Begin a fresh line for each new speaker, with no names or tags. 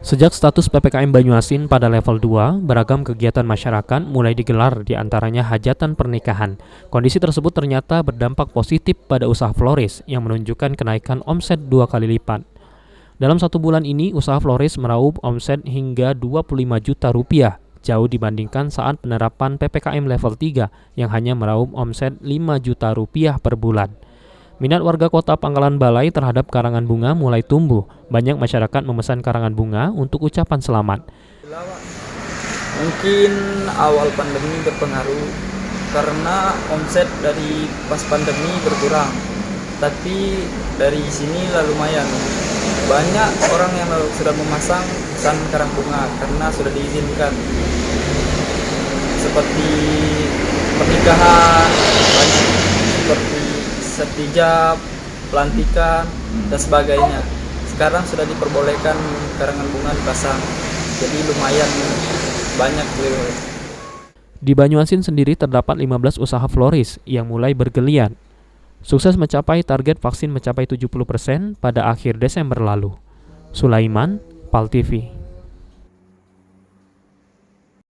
Sejak status PPKM Banyuasin pada level 2, beragam kegiatan masyarakat mulai digelar, di antaranya hajatan pernikahan. Kondisi tersebut ternyata berdampak positif pada usaha florist yang menunjukkan kenaikan omset 2 kali lipat. Dalam 1 bulan ini, usaha florist meraup omset hingga 25 juta rupiah, jauh dibandingkan saat penerapan PPKM level 3 yang hanya meraup omset 5 juta rupiah per bulan. Minat warga kota Pangkalan Balai terhadap karangan bunga mulai tumbuh. Banyak masyarakat memesan karangan bunga untuk ucapan selamat.
Mungkin awal pandemi berpengaruh karena omset dari pas pandemi berkurang. Tapi dari sini lumayan banyak orang yang sudah memasang pesan karang bunga karena sudah diizinkan. Seperti pernikahan, banyak seperti setijab, pelantikan, dan sebagainya. Sekarang sudah diperbolehkan karangan bunga dipasang, jadi lumayan banyak beliau.
Di Banyuasin sendiri terdapat 15 usaha florist yang mulai bergeliat. Sukses mencapai target vaksin mencapai 70% pada akhir Desember lalu. Sulaiman, PAL TV.